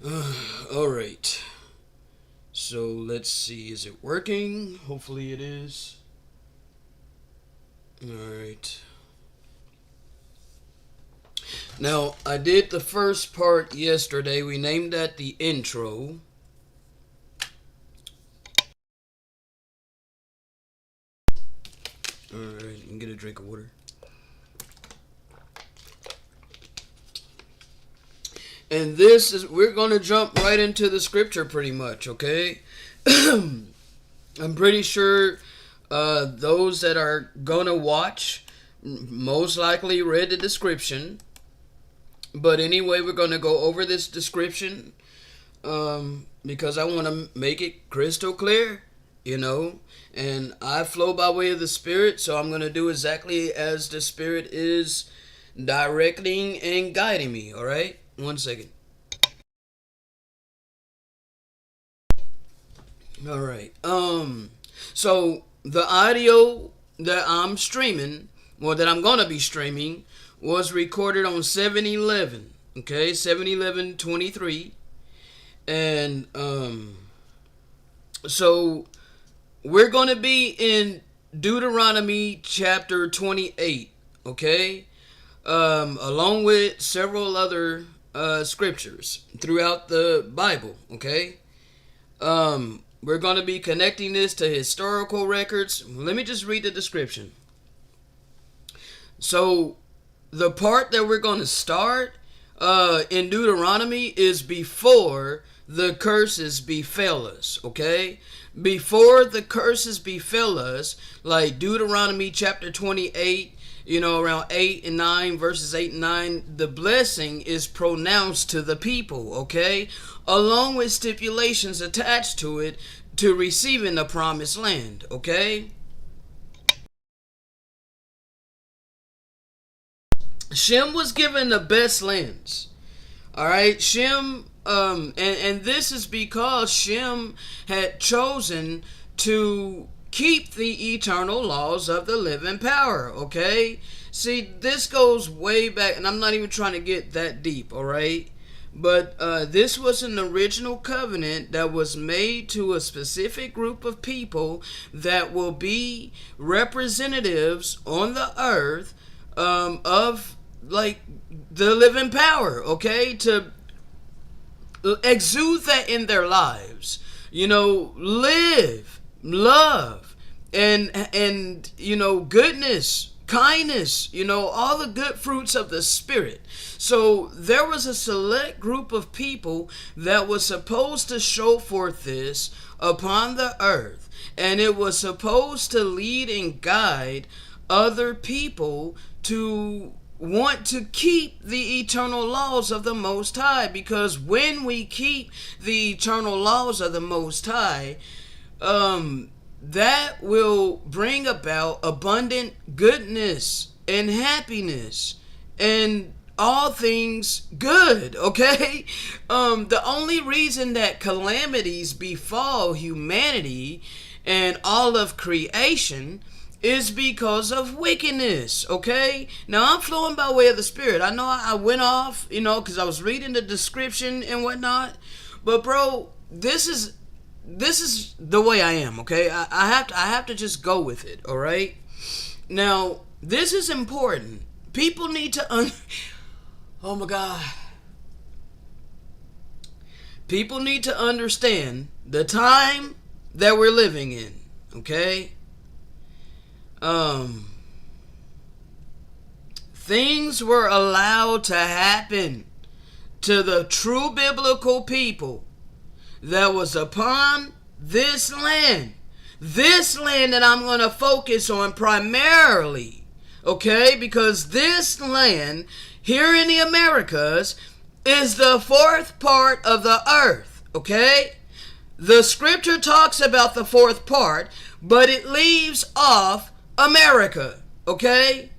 All right. So let's see. Is it working? Hopefully it is. All right. Now, I did the first part yesterday. We named that the intro. All right. You can get a drink of water. And we're going to jump right into the scripture pretty much, okay? I'm pretty sure those that are going to watch most likely read the description. But anyway, we're going to go over this description because I want to make it crystal clear, And I flow by way of the Spirit, so I'm going to do exactly as the Spirit is directing and guiding me, all right? 1 second. All right. So the audio that I'm streaming, or that I'm gonna be streaming, was recorded on 7/11. Okay, 7/11/23, and so we're gonna be in Deuteronomy chapter 28. Okay, along with several other scriptures throughout the Bible. Okay, we're going to be connecting this to historical records. Let me just read the description. So the part that we're going to start in Deuteronomy is before the curses befell us. Okay, before the curses befell us, like Deuteronomy chapter 28, around 8 and 9, verses 8 and 9, the blessing is pronounced to the people, okay? Along with stipulations attached to it to receiving the promised land, okay? Shem was given the best lands, all right? Shem, and this is because Shem had chosen to keep the eternal laws of the living power, okay? See, this goes way back, and I'm not even trying to get that deep, all right? But this was an original covenant that was made to a specific group of people that will be representatives on the earth of, like, the living power, okay? To exude that in their lives. Live, love, and goodness, kindness, all the good fruits of the Spirit. So there was a select group of people that was supposed to show forth this upon the earth, and it was supposed to lead and guide other people to want to keep the eternal laws of the Most High, because when we keep the eternal laws of the Most High, that will bring about abundant goodness and happiness and all things good, okay? The only reason that calamities befall humanity and all of creation is because of wickedness, okay? Now, I'm flowing by way of the Spirit. I know I went off, because I was reading the description and whatnot, but bro, this is the way I am, okay? I have to just go with it, all right? Now, this is important. People need to oh my God. People need to understand the time that we're living in, okay? Things were allowed to happen to the true biblical people that was upon this land that I'm going to focus on primarily, okay? Because this land here in the Americas is the fourth part of the earth, okay? The scripture talks about the fourth part, but it leaves off America, okay?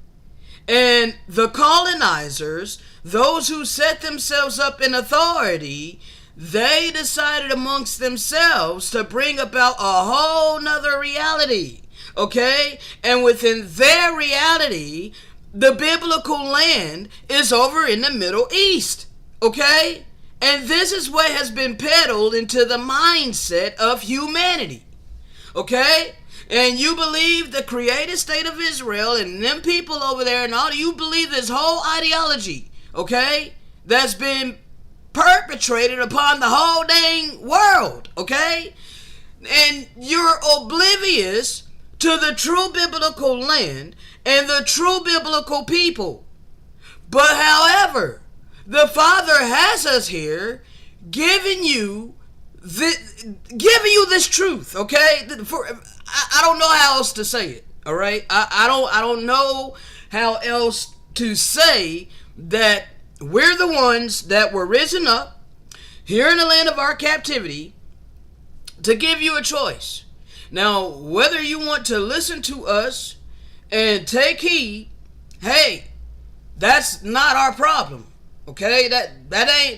And the colonizers, those who set themselves up in authority, they decided amongst themselves to bring about a whole nother reality, okay? And within their reality, the biblical land is over in the Middle East, okay? And this is what has been peddled into the mindset of humanity. Okay? And you believe the created state of Israel and them people over there and all, you believe this whole ideology, okay, that's been perpetrated upon the whole dang world, okay? And you're oblivious to the true biblical land and the true biblical people. But however, the Father has us here giving you this truth, okay? I don't know how else to say it, all right? I don't know how else to say that we're the ones that were risen up here in the land of our captivity to give you a choice. Now, whether you want to listen to us and take heed, hey, that's not our problem, okay? That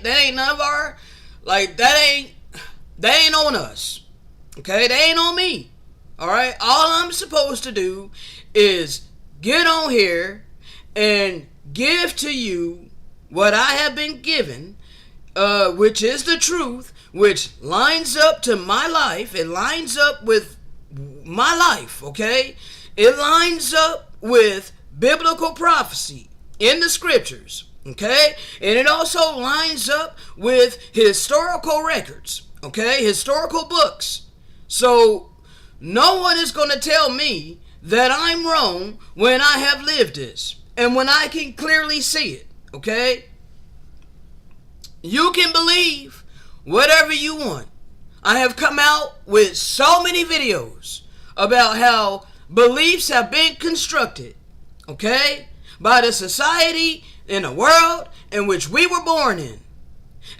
ain't none of our, like, that ain't on us, okay? They ain't on me. All right, all I'm supposed to do is get on here and give to you what I have been given, which is the truth, which lines up to my life. It lines up with my life, okay? It lines up with biblical prophecy in the scriptures, okay? And it also lines up with historical records, okay? Historical books. So no one is going to tell me that I'm wrong when I have lived this and when I can clearly see it, okay? You can believe whatever you want. I have come out with so many videos about how beliefs have been constructed, okay, by the society in the world in which we were born in.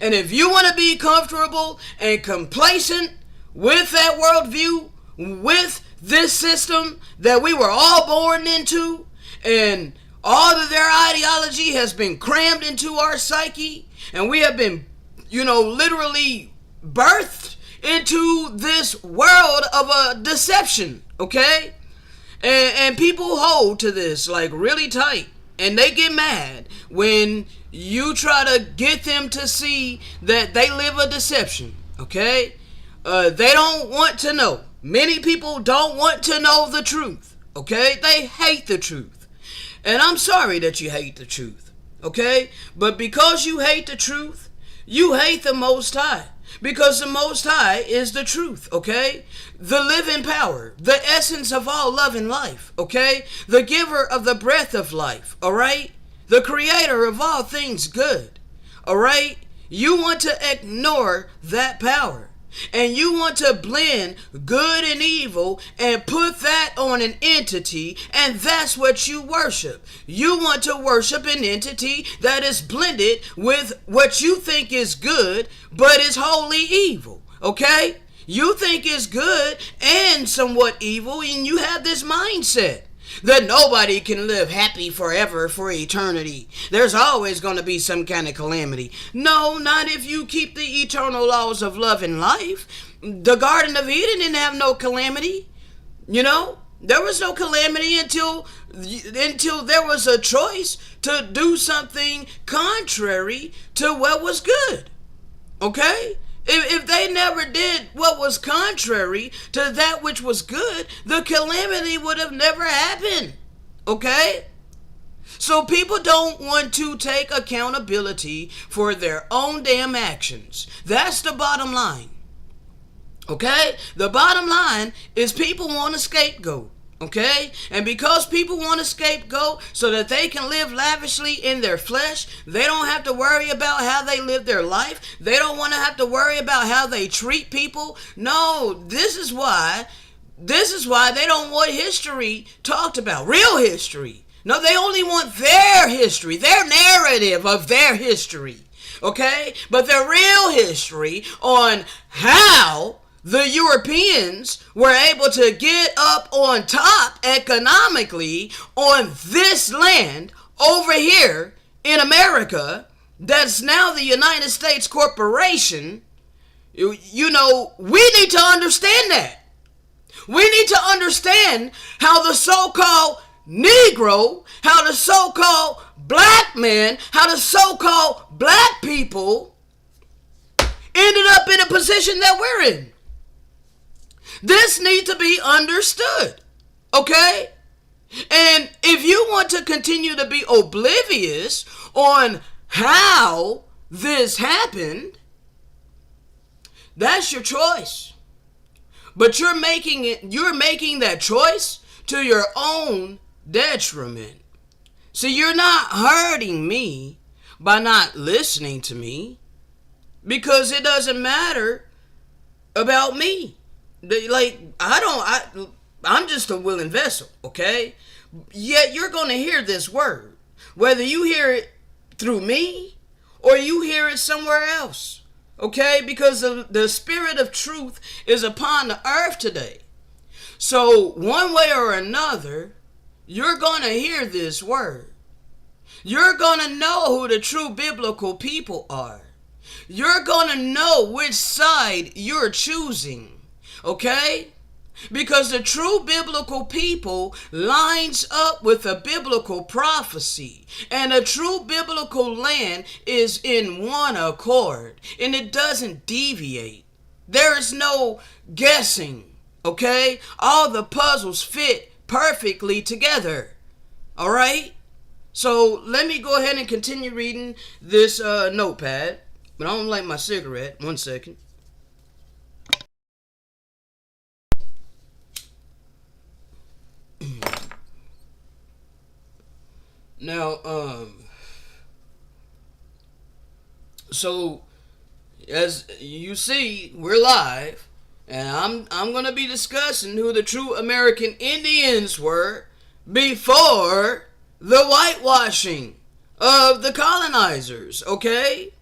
And if you want to be comfortable and complacent with that worldview, with this system that we were all born into, and all of their ideology has been crammed into our psyche, and we have been, literally birthed into this world of a deception, okay? And people hold to this like really tight, and they get mad when you try to get them to see that they live a deception, okay? They don't want to know. Many people don't want to know the truth, okay? They hate the truth. And I'm sorry that you hate the truth, okay? But because you hate the truth, you hate the Most High. Because the Most High is the truth, okay? The living power, the essence of all love and life, okay? The giver of the breath of life, all right? The creator of all things good, all right? You want to ignore that power. And you want to blend good and evil and put that on an entity, and that's what you worship. You want to worship an entity that is blended with what you think is good, but is wholly evil, okay? You think it's good and somewhat evil, and you have this mindset that nobody can live happy forever for eternity. There's always going to be some kind of calamity. No, not if you keep the eternal laws of love and life. The Garden of Eden didn't have no calamity. There was no calamity until there was a choice to do something contrary to what was good. Okay? If they never did what was contrary to that which was good, the calamity would have never happened. Okay? So people don't want to take accountability for their own damn actions. That's the bottom line. Okay? The bottom line is people want a scapegoat. Okay? And because people want a scapegoat so that they can live lavishly in their flesh, they don't have to worry about how they live their life. They don't want to have to worry about how they treat people. No, this is why they don't want history talked about. Real history. No, they only want their history, their narrative of their history. Okay? But their real history on how the Europeans were able to get up on top economically on this land over here in America that's now the United States Corporation. We need to understand that. We need to understand how the so-called Negro, how the so-called black man, how the so-called black people the position that we're in. This needs to be understood. Okay? And if you want to continue to be oblivious on how this happened, that's your choice. But you're making that choice to your own detriment. See, you're not hurting me by not listening to me, because it doesn't matter about me. Like, I'm just a willing vessel, okay? Yet you're going to hear this word, whether you hear it through me or you hear it somewhere else, okay? Because the spirit of truth is upon the earth today. So one way or another, you're going to hear this word. You're going to know who the true biblical people are. You're going to know which side you're choosing, okay? Because the true biblical people lines up with a biblical prophecy. And a true biblical land is in one accord. And it doesn't deviate. There is no guessing, okay? All the puzzles fit perfectly together. All right? So let me go ahead and continue reading this notepad. But I don't like my cigarette. 1 second. Now, so as you see, we're live, and I'm gonna be discussing who the true American Indians were before the whitewashing of the colonizers. Okay,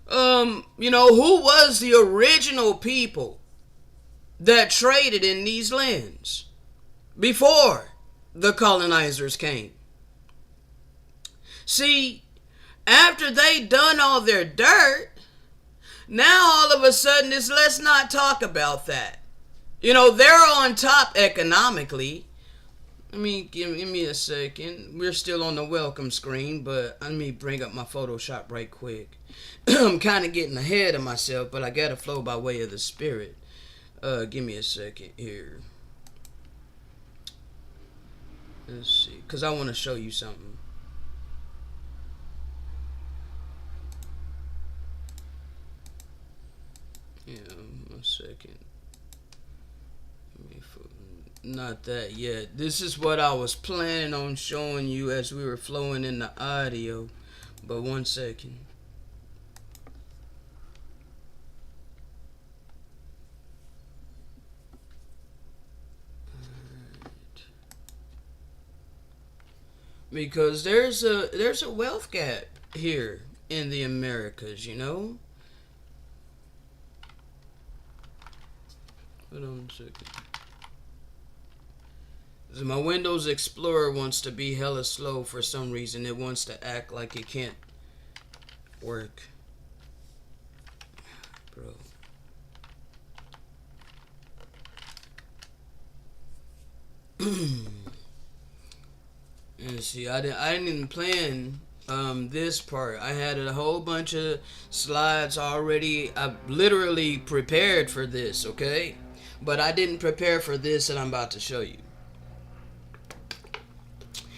who was the original people that traded in these lands before the colonizers came? See, after they done all their dirt, now all of a sudden it's let's not talk about that. They're on top economically. Give me a second. We're still on the welcome screen, but let me bring up my Photoshop right quick. I'm kind of getting ahead of myself, but I gotta flow by way of the Spirit. Give me a second here. Let's see, because I want to show you something. Yeah, 1 second. Not that yet. This is what I was planning on showing you as we were flowing in the audio. But 1 second. Alright. Because there's a wealth gap here in the Americas, Hold on a second. So my Windows Explorer wants to be hella slow for some reason. It wants to act like it can't work. Bro. And see, I didn't even plan this part. I had a whole bunch of slides already. I literally prepared for this, okay? But I didn't prepare for this that I'm about to show you.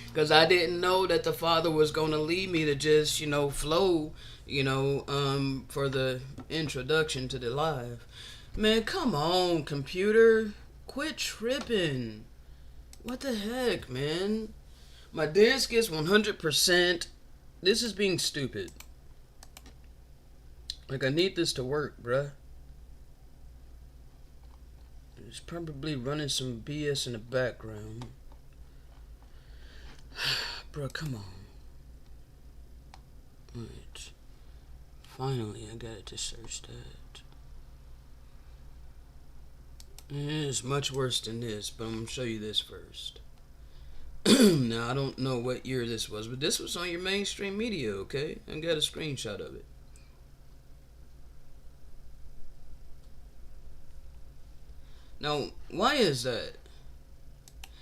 Because I didn't know that the Father was going to lead me to just, flow, for the introduction to the live. Man, come on, computer. Quit tripping. What the heck, man? My disk is 100%. This is being stupid. Like, I need this to work, bruh. It's probably running some BS in the background. Bro, come on. Alright. Finally, I got it to search that. It's much worse than this, but I'm going to show you this first. Now, I don't know what year this was, but this was on your mainstream media, okay? I got a screenshot of it. Now, why is that?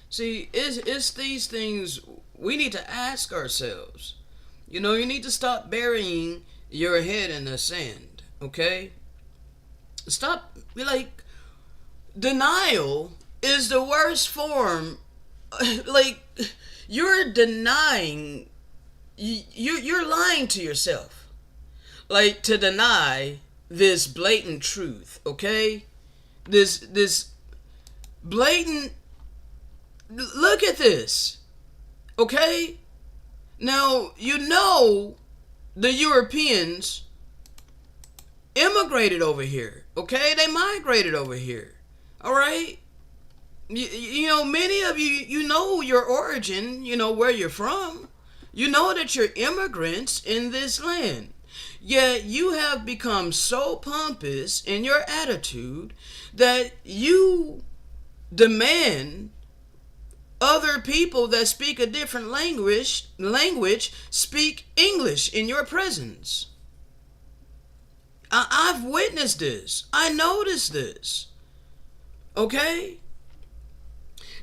See, it's these things we need to ask ourselves. You need to stop burying your head in the sand, okay? Stop, like, denial is the worst form. Like, you're denying, you're lying to yourself. Like, to deny this blatant truth, okay? This blatant, look at this, okay? Now, you know the Europeans immigrated over here, okay? They migrated over here, all right? You know, many of you, you know your origin, you know where you're from. You know that you're immigrants in this land. Yet you have become so pompous in your attitude that you demand other people that speak a different language speak English in your presence. I've witnessed this. I noticed this. Okay?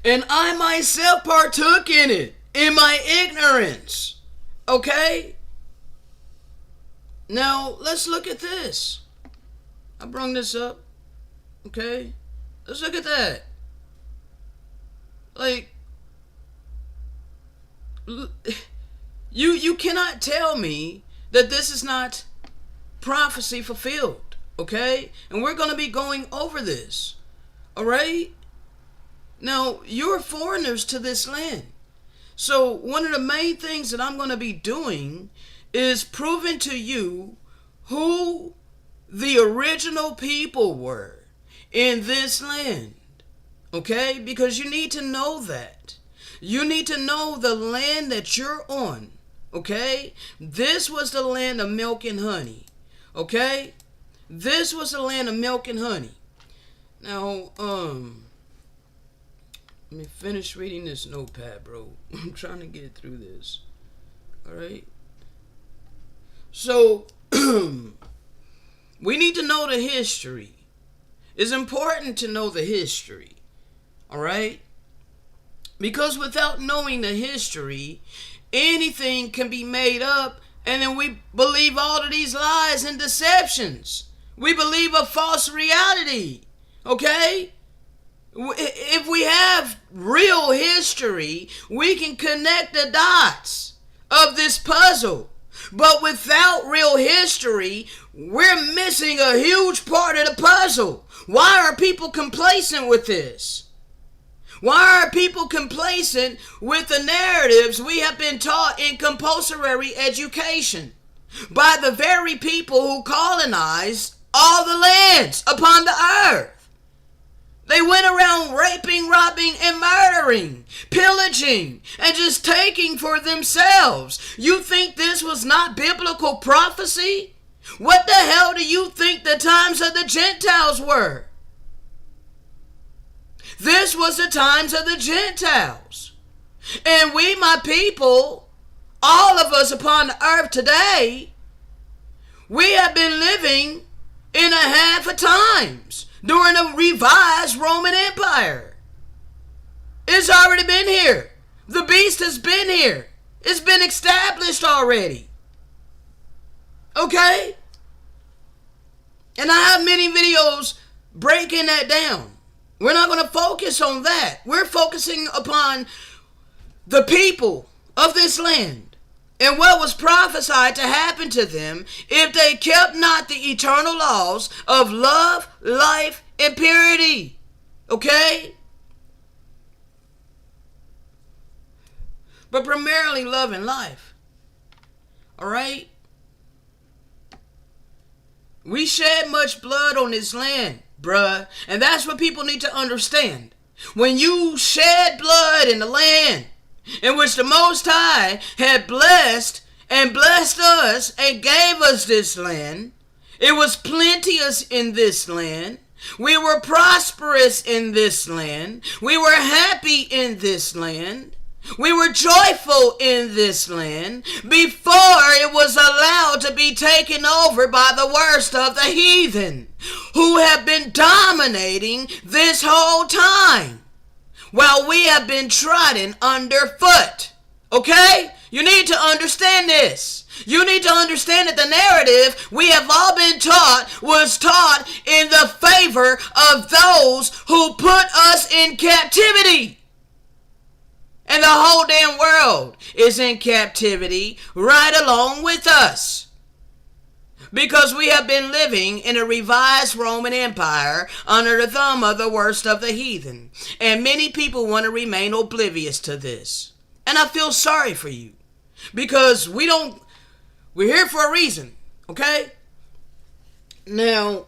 And I myself partook in it, in my ignorance. Okay? Now, let's look at this. I brung this up. Okay? Let's look at that. Like, you cannot tell me that this is not prophecy fulfilled. Okay? And we're going to be going over this. Alright? Now, you're foreigners to this land. So one of the main things that I'm going to be doing is proving to you who the original people were in this land. Okay? Because you need to know that. You need to know the land that you're on. Okay? This was the land of milk and honey. Okay? This was the land of milk and honey. Now, let me finish reading this notepad, bro. I'm trying to get through this. Alright? So, we need to know the history. It's important to know the history. Alright? Because without knowing the history, anything can be made up, and then we believe all of these lies and deceptions. We believe a false reality. Okay? If we have real history, we can connect the dots of this puzzle. But without real history, we're missing a huge part of the puzzle. Why are people complacent with this? Why are people complacent with the narratives we have been taught in compulsory education by the very people who colonized all the lands upon the earth? They went around raping, robbing, and murdering, pillaging, and just taking for themselves. You think this was not biblical prophecy? What the hell do you think the times of the Gentiles were? This was the times of the Gentiles. And we, my people, all of us upon the earth today, we have been living in a half of times during a revised Roman Empire. It's already been here. The beast has been here. It's been established already. Okay? And I have many videos breaking that down. We're not going to focus on that. We're focusing upon the people of this land and what was prophesied to happen to them if they kept not the eternal laws of love, life, and purity. Okay? But primarily love and life. Alright? We shed much blood on this land, bruh. And that's what people need to understand. When you shed blood in the land in which the Most High had blessed us and gave us this land, it was plenteous in this land. We were prosperous in this land. We were happy in this land. We were joyful in this land before it was allowed to be taken over by the worst of the heathen who have been dominating this whole time while we have been trodden underfoot. Okay? You need to understand this. You need to understand that the narrative we have all been taught was taught in the favor of those who put us in captivity. And the whole damn world is in captivity right along with us. Because we have been living in a revised Roman Empire under the thumb of the worst of the heathen. And many people want to remain oblivious to this. And I feel sorry for you. Because we're here for a reason. Okay? Now,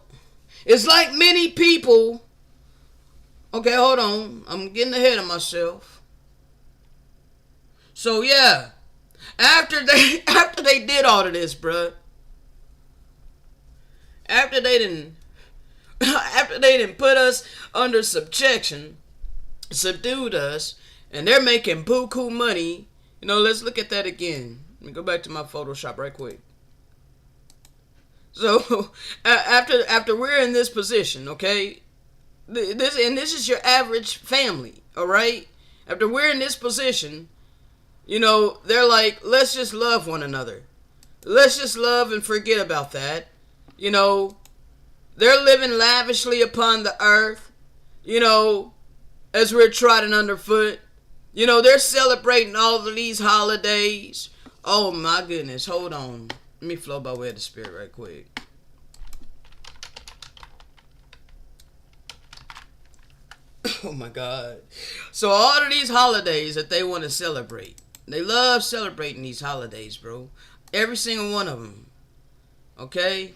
it's like many people. Okay, hold on. I'm getting ahead of myself. So yeah, after they did all of this, bruh. After they didn't put us under subjection, subdued us, and they're making buku money. You know, let's look at that again. Let me go back to my Photoshop right quick. So after we're in this position, okay, this is your average family, all right. After we're in this position, you know, they're like, let's just love one another. Let's just love and forget about that. You know, they're living lavishly upon the earth, you know, as we're trodden underfoot. You know, they're celebrating all of these holidays. Oh, my goodness. Hold on. Let me flow by way of the Spirit right quick. Oh, my God. So all of these holidays that they want to celebrate, they love celebrating these holidays, bro. Every single one of them. Okay?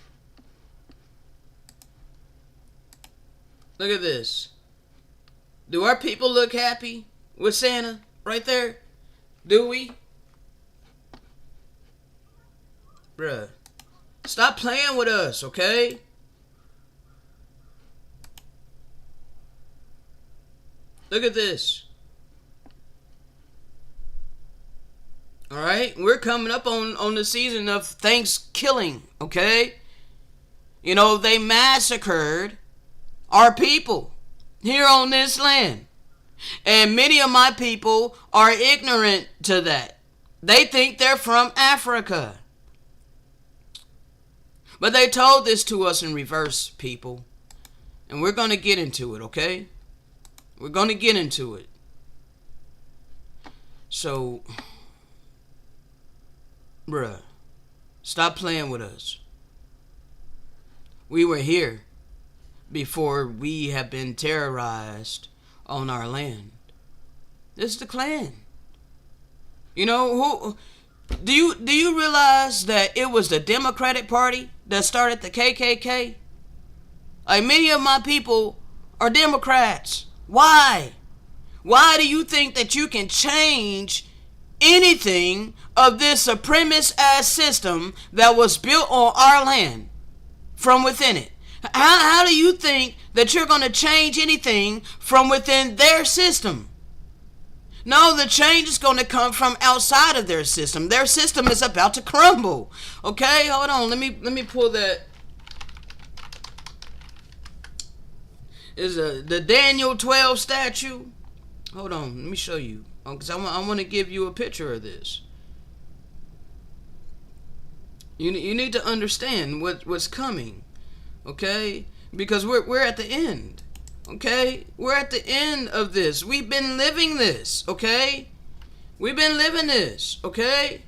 Look at this. Do our people look happy with Santa right there? Do we? Bruh. Stop playing with us, okay? Look at this. Alright? We're coming up on the season of Thanksgiving, okay? You know, they massacred our people here on this land. And many of my people are ignorant to that. They think they're from Africa. But they told this to us in reverse, people. And we're going to get into it, okay? We're going to get into it. So, bruh, stop playing with us. We were here before we have been terrorized on our land. This is the Klan. You know, who do you realize that it was the Democratic Party that started the KKK? Like, many of my people are Democrats. Why? Why do you think that you can change anything of this supremacist ass system that was built on our land from within it? How do you think that you're going to change anything from within their system? No, the change is going to come from outside of their system. Their system is about to crumble. Okay, hold on. Let me pull that. Is the Daniel 12 statue. Hold on, let me show you. Because I want to give you a picture of this. You need to understand what's coming. Okay? Because we're at the end. Okay? We're at the end of this. We've been living this. Okay? We've been living this. Okay?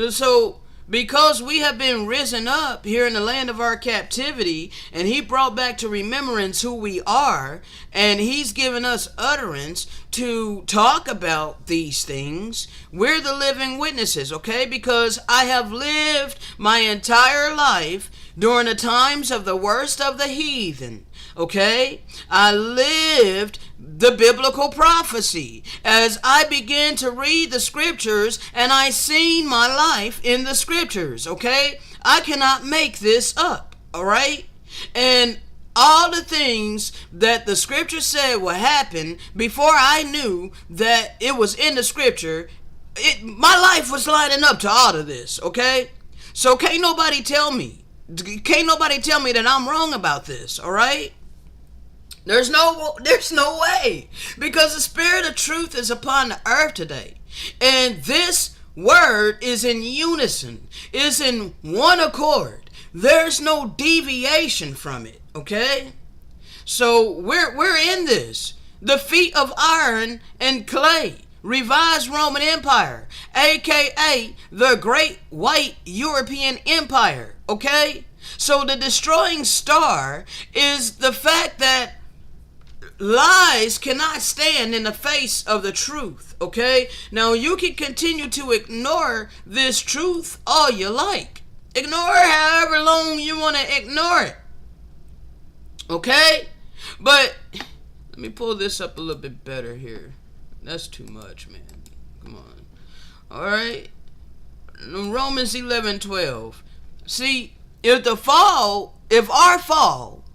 So because we have been risen up here in the land of our captivity, and he brought back to remembrance who we are, and he's given us utterance to talk about these things, we're the living witnesses, okay? Because I have lived my entire life during the times of the worst of the heathen. Okay? I lived the biblical prophecy as I began to read the scriptures, and I seen my life in the scriptures. Okay? I cannot make this up. All right? And all the things that the scripture said would happen before I knew that it was in the scripture, my life was lining up to all of this. Okay? So can't nobody tell me that I'm wrong about this. All right? There's no way, because the spirit of truth is upon the earth today, and this word is in unison, is in one accord. There's no deviation from it. Okay? So we're in this. The feet of iron and clay. Revised Roman Empire, aka the Great White European Empire. Okay? So the destroying star is the fact that lies cannot stand in the face of the truth. Okay? Now you can continue to ignore this truth all you like. Ignore it however long you want to ignore it. Okay? But let me pull this up a little bit better here. That's too much, man. Come on. Alright? Romans 11:12. See, if our fall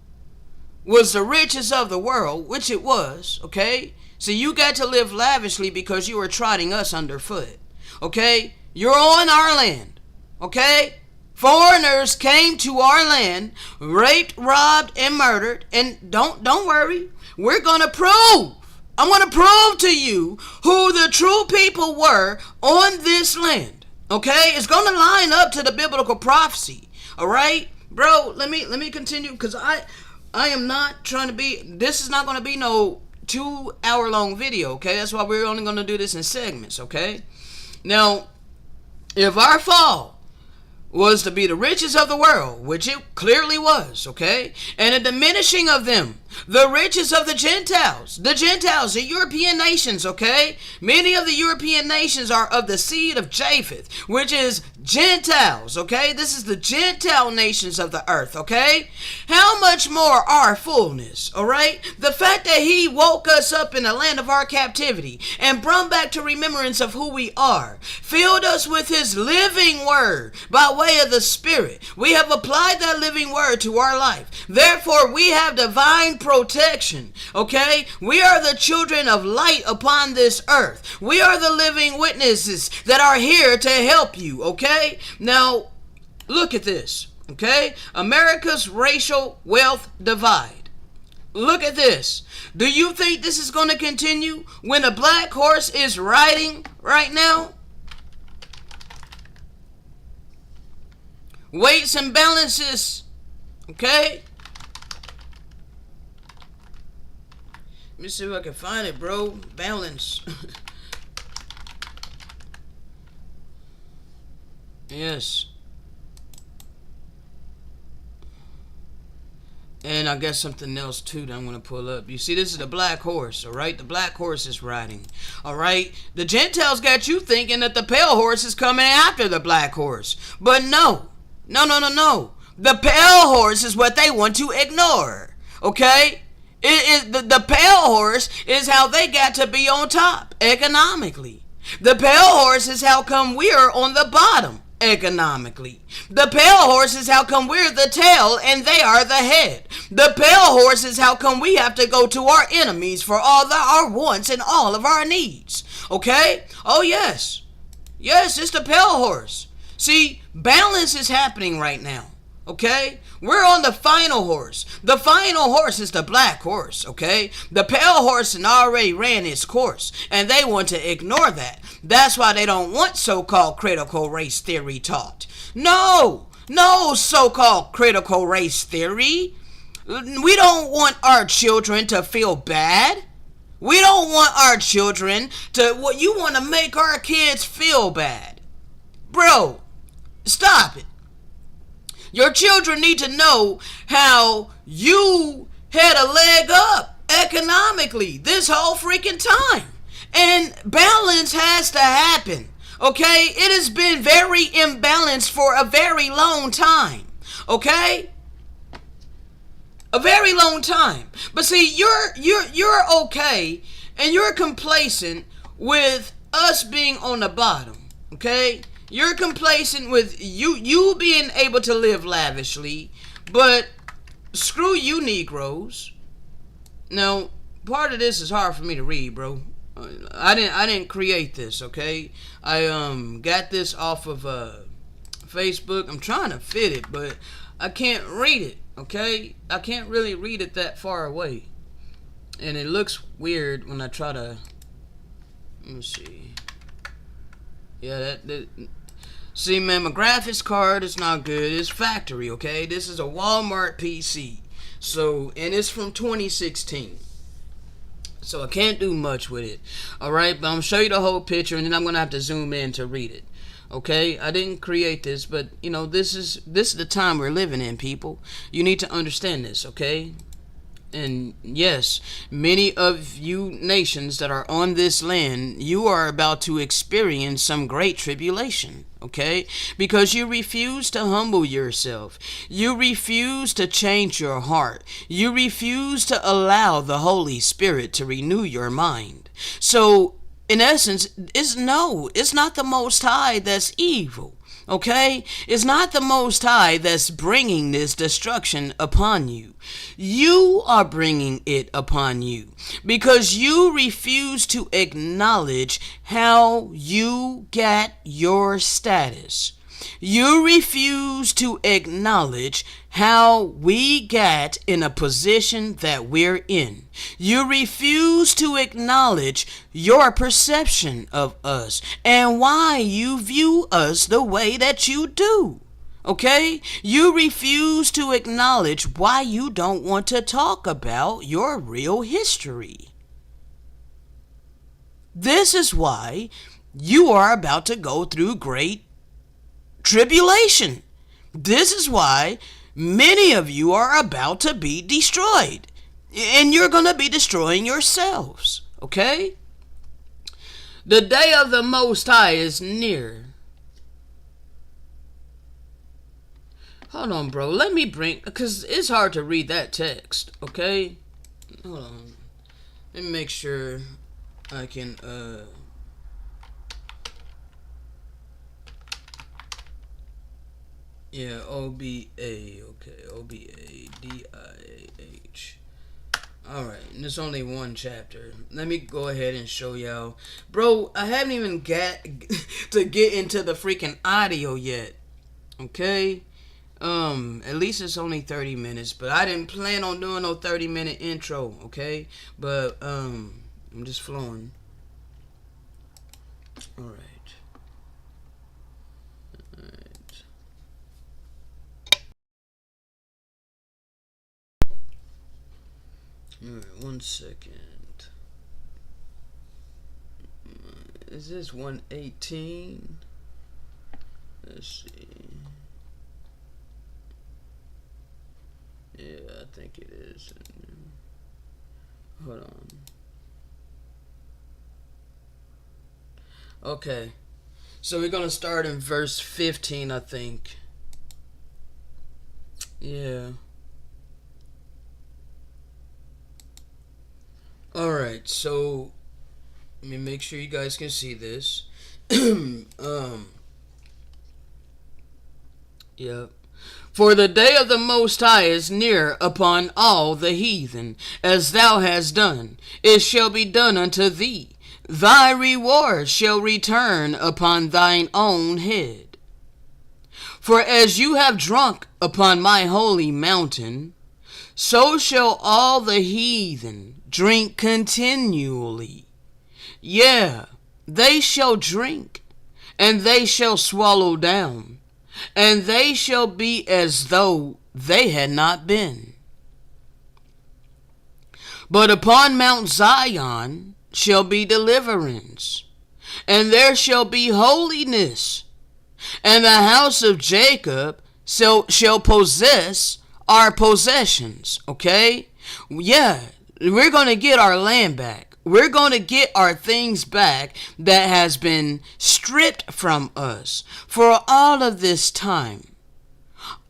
was the riches of the world, which it was, okay? So you got to live lavishly because you were trotting us underfoot. Okay? You're on our land. Okay? Foreigners came to our land, raped, robbed, and murdered. And don't worry. We're gonna prove. I'm going to prove to you who the true people were on this land. Okay? It's going to line up to the biblical prophecy. All right? Bro, let me continue because I am not trying to be, this is not going to be no 2-hour long video. Okay? That's why we're only going to do this in segments. Okay? Now, if our fall was to be the riches of the world, which it clearly was, okay? And a diminishing of them, the riches of the Gentiles, the European nations, okay? Many of the European nations are of the seed of Japheth, which is Gentiles, okay? This is the Gentile nations of the earth, okay? How much more our fullness, all right? The fact that he woke us up in the land of our captivity and brought back to remembrance of who we are, filled us with his living word by way of the Spirit. We have applied that living word to our life. Therefore, we have divine protection, okay? We are the children of light upon this earth. We are the living witnesses that are here to help you, okay? Now, look at this, okay? America's racial wealth divide. Look at this. Do you think this is going to continue when a black horse is riding right now? Weights and balances, okay? Let me see if I can find it, bro. Balance. Yes. And I got something else too that I'm going to pull up. You see, this is the black horse, all right? The black horse is riding, all right? The Gentiles got you thinking that the pale horse is coming after the black horse. But no. No. The pale horse is what they want to ignore, okay? The pale horse is how they got to be on top economically. The pale horse is how come we're on the bottom economically. The pale horse is how come we're the tail and they are the head. The pale horse is how come we have to go to our enemies for all our wants and all of our needs, okay? Oh, yes. Yes, it's the pale horse. See, balance is happening right now, okay? We're on the final horse. The final horse is the black horse, okay? The pale horse already ran its course, and they want to ignore that. That's why they don't want so-called critical race theory taught. No so-called critical race theory. We don't want our children to feel bad. We don't want our children to, you want to make our kids feel bad. Bro. Stop it. Your children need to know how you had a leg up economically this whole freaking time. And balance has to happen. Okay? It has been very imbalanced for a very long time. Okay? A very long time. But see, you're okay and you're complacent with us being on the bottom. Okay? You're complacent with you being able to live lavishly, but screw you Negroes. Now, part of this is hard for me to read, bro. I didn't create this, okay? I got this off of Facebook. I'm trying to fit it, but I can't read it, okay? I can't really read it that far away. And it looks weird when I try to, let me see. Yeah, see, man, my graphics card is not good. It's factory, okay? This is a Walmart PC. So, and it's from 2016. So I can't do much with it. Alright, but I'm gonna show you the whole picture and then I'm gonna have to zoom in to read it. Okay, I didn't create this, but you know, this is the time we're living in, people. You need to understand this, okay? And yes, many of you nations that are on this land, you are about to experience some great tribulation, okay? Because you refuse to humble yourself. You refuse to change your heart. You refuse to allow the Holy Spirit to renew your mind. So, in essence, it's not the Most High that's evil. Okay? It's not the Most High that's bringing this destruction upon you. You are bringing it upon you because you refuse to acknowledge how you got your status. You refuse to acknowledge how we got in a position that we're in. You refuse to acknowledge your perception of us and why you view us the way that you do. Okay? You refuse to acknowledge why you don't want to talk about your real history. This is why you are about to go through great tribulation. This is why many of you are about to be destroyed. And you're going to be destroying yourselves. Okay? The day of the Most High is near. Hold on, bro. Let me because it's hard to read that text. Okay? Hold on. Let me make sure I can, yeah, O-B-A, okay, O-B-A-D-I-A-H. Alright, and there's only one chapter. Let me go ahead and show y'all. Bro, I haven't even got to get into the freaking audio yet. Okay? At least it's only 30 minutes, but I didn't plan on doing no 30-minute intro, okay? But, I'm just flowing. Alright. Alright, 1 second. Is this 118? Let's see. Yeah, I think it is. Hold on. Okay. So we're going to start in verse 15, I think. Yeah. Alright, so let me make sure you guys can see this. Yep. For the day of the Most High is near upon all the heathen, as thou hast done. It shall be done unto thee. Thy reward shall return upon thine own head. For as you have drunk upon my holy mountain, so shall all the heathen drink continually. Yeah, they shall drink, and they shall swallow down, and they shall be as though they had not been. But upon Mount Zion shall be deliverance, and there shall be holiness, and the house of Jacob shall possess our possessions. Okay? Yeah, we're going to get our land back. We're going to get our things back that has been stripped from us for all of this time.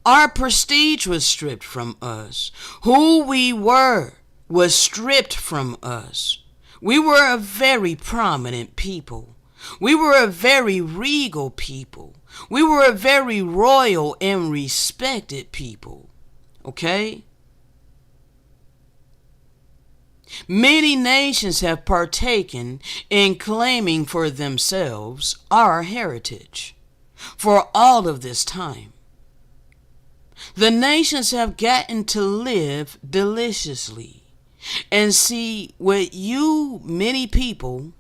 Our prestige was stripped from us. Who we were was stripped from us. We were a very prominent people. We were a very regal people. We were a very royal and respected people. Okay? Many nations have partaken in claiming for themselves our heritage for all of this time. The nations have gotten to live deliciously and see what you, many people,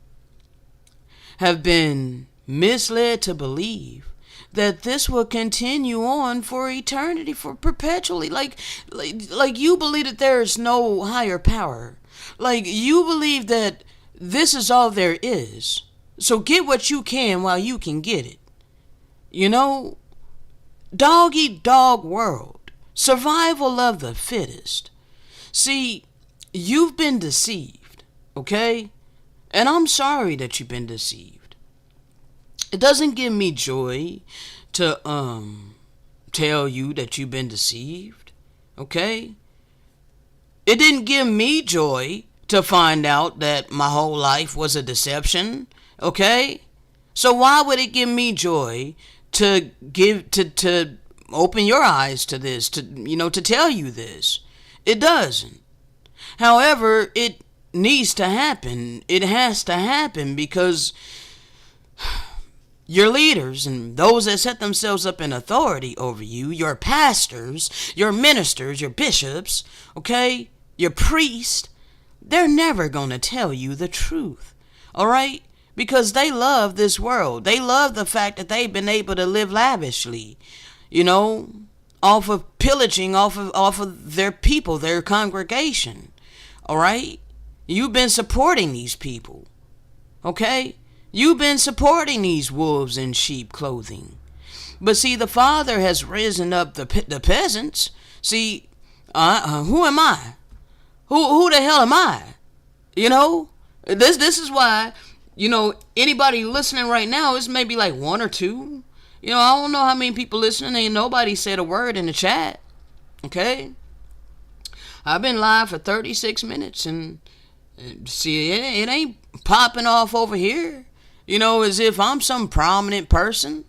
have been misled to believe, that this will continue on for eternity, for perpetually. Like you believe that there is no higher power. Like you believe that this is all there is. So get what you can while you can get it. You know, dog eat dog world. Survival of the fittest. See, you've been deceived, okay? And I'm sorry that you've been deceived. It doesn't give me joy to tell you that you've been deceived, okay? It didn't give me joy to find out that my whole life was a deception, okay? So why would it give me joy to open your eyes to this, to tell you this? It doesn't. However, it needs to happen. It has to happen because your leaders and those that set themselves up in authority over you, your pastors, your ministers, your bishops, okay, your priests, they're never going to tell you the truth, all right? Because they love this world. They love the fact that they've been able to live lavishly, off of pillaging off of their people, their congregation, all right? You've been supporting these people, okay? You've been supporting these wolves in sheep clothing. But see, the Father has risen up the peasants. See, who am I? Who the hell am I? This is why, anybody listening right now is maybe like one or two. I don't know how many people listening. Ain't nobody said a word in the chat. Okay? I've been live for 36 minutes and see, it ain't popping off over here. As if I'm some prominent person.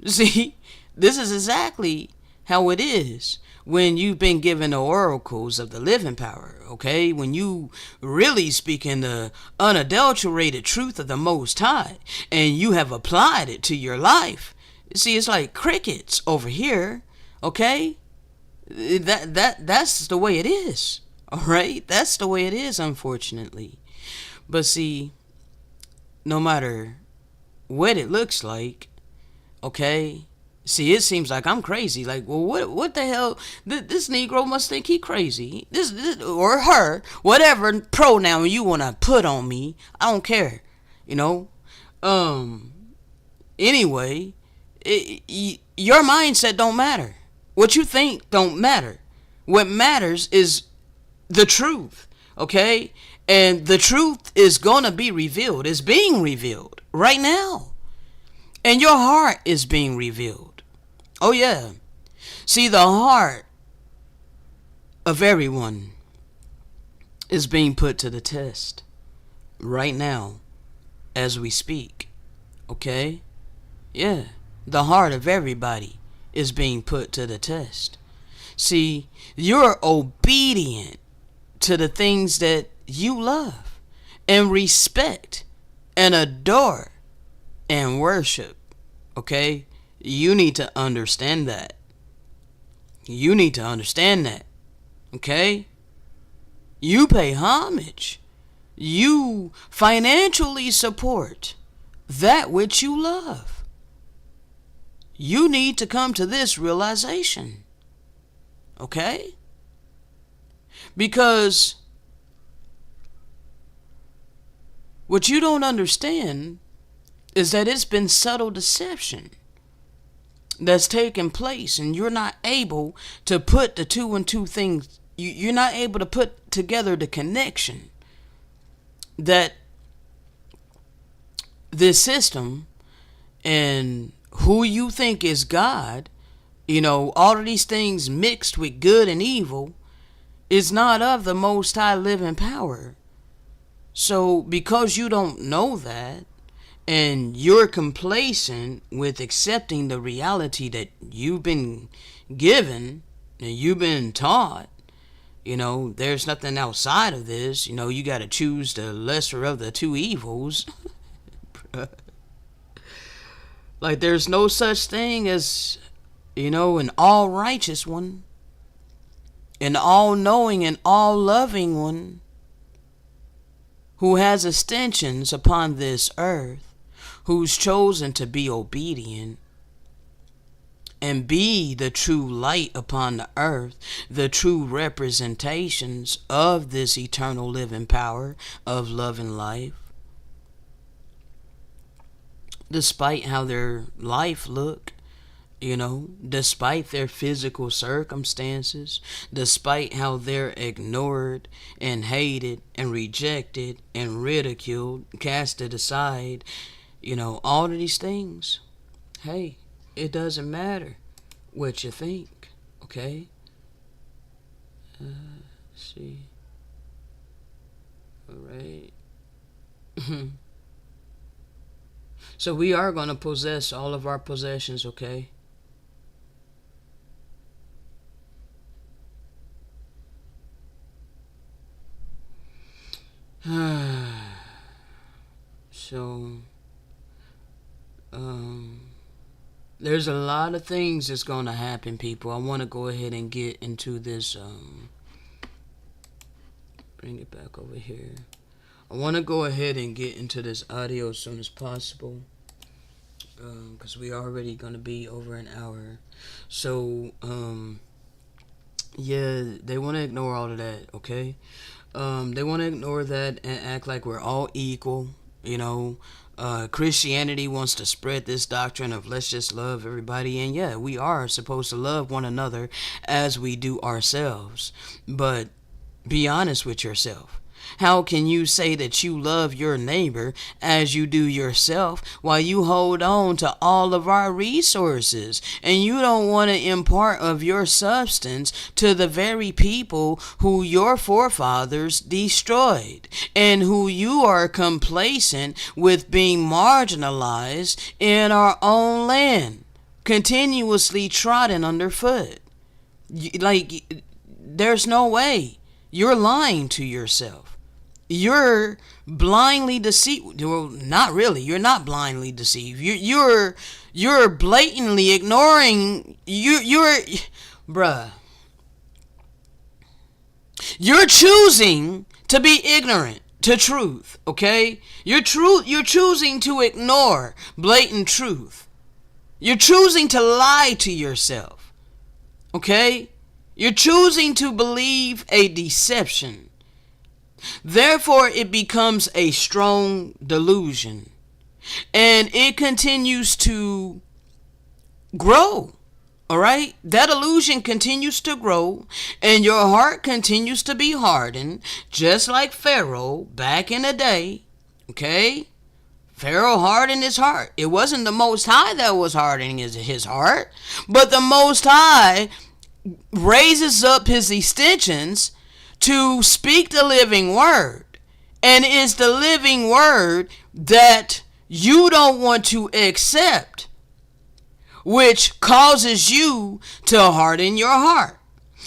See, this is exactly how it is when you've been given the oracles of the living power, okay? When you really speak in the unadulterated truth of the Most High and you have applied it to your life. See, it's like crickets over here, okay? That's the way it is, all right? That's the way it is, unfortunately. But see, no matter what it looks like, okay? See, it seems like I'm crazy. Like, well, what the hell? This Negro must think he crazy. This or her, whatever pronoun you want to put on me, I don't care. Anyway, your mindset don't matter. What you think don't matter. What matters is the truth, okay? And the truth is gonna be revealed. It's being revealed right now. And your heart is being revealed. Oh yeah. See, the heart of everyone is being put to the test right now as we speak. Okay? Yeah. The heart of everybody is being put to the test. See, you're obedient to the things that you love and respect and adore and worship. Okay? You need to understand that. You need to understand that. Okay? You pay homage. You financially support that which you love. You need to come to this realization. Okay? Because what you don't understand is that it's been subtle deception that's taken place, and you're not able to put the two and two things. You're not able to put together the connection that this system and who you think is God, all of these things mixed with good and evil, is not of the Most High living power. So because you don't know that, and you're complacent with accepting the reality that you've been given and you've been taught, there's nothing outside of this, you got to choose the lesser of the two evils. Like there's no such thing as, an all righteous one, an all knowing and all loving one who has extensions upon this earth, who's chosen to be obedient, and be the true light upon the earth, the true representations of this eternal living power of love and life. Despite how their life look, despite their physical circumstances, despite how they're ignored and hated and rejected and ridiculed, casted aside, all of these things, hey, it doesn't matter what you think, okay? Let's see. All right. So we are going to possess all of our possessions, okay? So, there's a lot of things that's going to happen, people. I want to go ahead and get into this, bring it back over here. I want to go ahead and get into this audio as soon as possible, because we already going to be over an hour. So, yeah, they want to ignore all of that, okay? They want to ignore that and act like we're all equal, Christianity wants to spread this doctrine of let's just love everybody, and yeah, we are supposed to love one another as we do ourselves, but be honest with yourself. How can you say that you love your neighbor as you do yourself while you hold on to all of our resources and you don't want to impart of your substance to the very people who your forefathers destroyed and who you are complacent with being marginalized in our own land, continuously trodden underfoot? There's no way. You're lying to yourself. You're blindly deceived. Well, not really. You're not blindly deceived. You're blatantly ignoring. Bruh. You're choosing to be ignorant to truth. Okay. You're choosing to ignore blatant truth. You're choosing to lie to yourself. Okay. You're choosing to believe a deception. Therefore, it becomes a strong delusion. And it continues to grow. All right? That illusion continues to grow. And your heart continues to be hardened. Just like Pharaoh back in the day. Okay? Pharaoh hardened his heart. It wasn't the Most High that was hardening his heart. But the Most High raises up his extensions to speak the living word, and it's the living word that you don't want to accept, which causes you to harden your heart.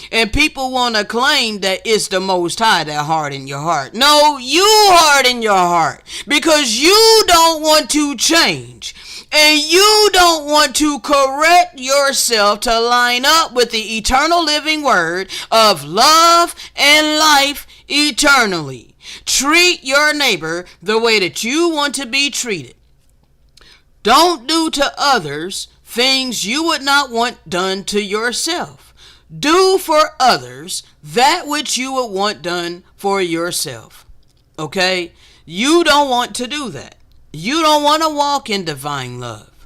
And people want to claim that it's the Most High that hardened your heart. No, you harden your heart because you don't want to change. And you don't want to correct yourself to line up with the eternal living word of love and life eternally. Treat your neighbor the way that you want to be treated. Don't do to others things you would not want done to yourself. Do for others that which you would want done for yourself. Okay? You don't want to do that. You don't want to walk in divine love.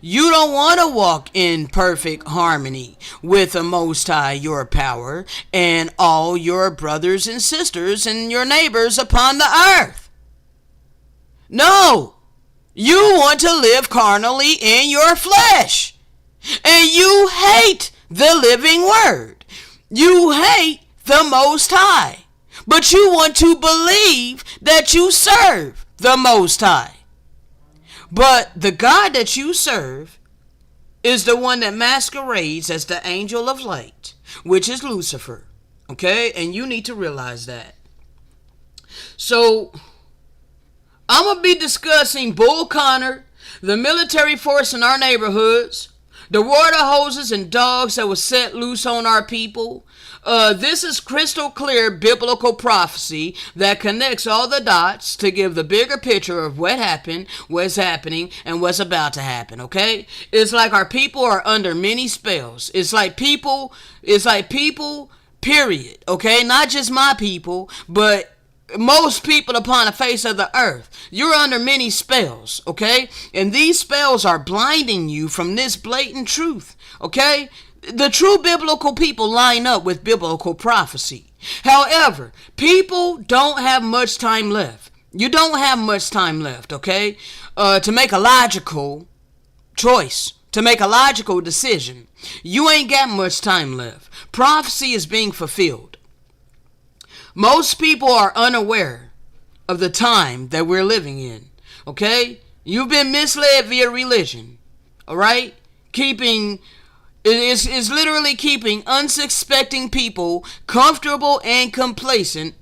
You don't want to walk in perfect harmony with the Most High, your power, and all your brothers and sisters and your neighbors upon the earth. No, you want to live carnally in your flesh. And you hate the living word. You hate the Most High. But you want to believe that you serve the Most High. But the God that you serve is the one that masquerades as the angel of light, which is Lucifer. Okay? And you need to realize that. So, I'm going to be discussing Bull Connor, the military force in our neighborhoods, The water hoses and dogs that were set loose on our people. This is crystal clear biblical prophecy that connects all the dots to give the bigger picture of what happened, what's happening, and what's about to happen, okay? It's like our people are under many spells. It's like people, period, okay? Not just my people, but most people upon the face of the earth. You're under many spells, okay? And these spells are blinding you from this blatant truth, okay? The true biblical people line up with biblical prophecy. However, people don't have much time left. You don't have much time left, okay? To make a logical choice, to make a logical decision. You ain't got much time left. Prophecy is being fulfilled. Most people are unaware of the time that we're living in, okay? You've been misled via religion, all right? It's literally keeping unsuspecting people comfortable and complacent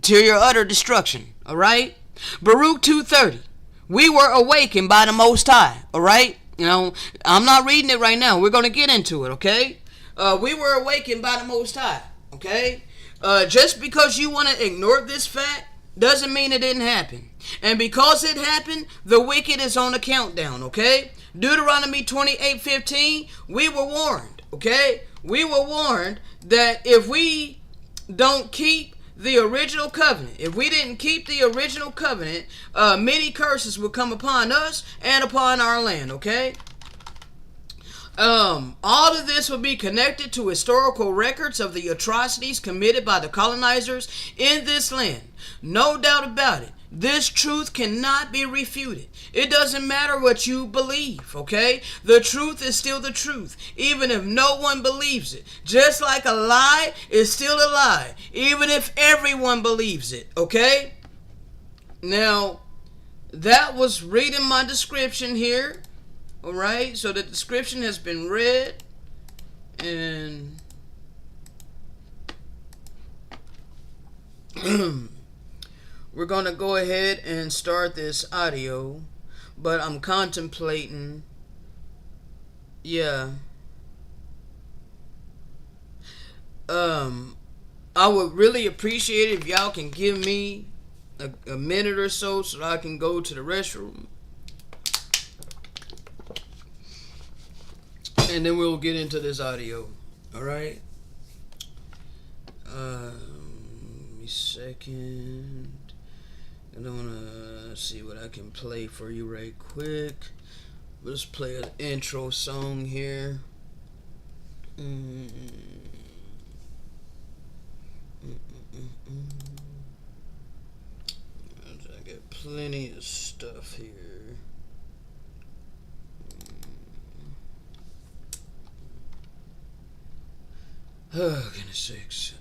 to your utter destruction, all right? Baruch 2:30, we were awakened by the Most High, all right? You know, I'm not reading it right now. We're going to get into it, okay? We were awakened by the Most High, okay? Just because you want to ignore this fact doesn't mean it didn't happen. And because it happened, the wicked is on a countdown, okay? Deuteronomy 28:15, we were warned, okay? We were warned that if we don't keep the original covenant, if we didn't keep the original covenant, many curses would come upon us and upon our land, okay? All of this will be connected to historical records of the atrocities committed by the colonizers in this land. No doubt about it. This truth cannot be refuted. It doesn't matter what you believe, okay? The truth is still the truth, even if no one believes it. Just like a lie is still a lie, even if everyone believes it, okay? Now, that was reading my description here. All right, so the description has been read, and we're going to go ahead and start this audio, but I'm contemplating, I would really appreciate it if y'all can give me a minute or so I can go to the restroom. And then we'll get into this audio. Alright? Give me a second. I don't want to see what I can play for you right quick. Let's play an intro song here. I got plenty of stuff here. Oh, goodness sakes.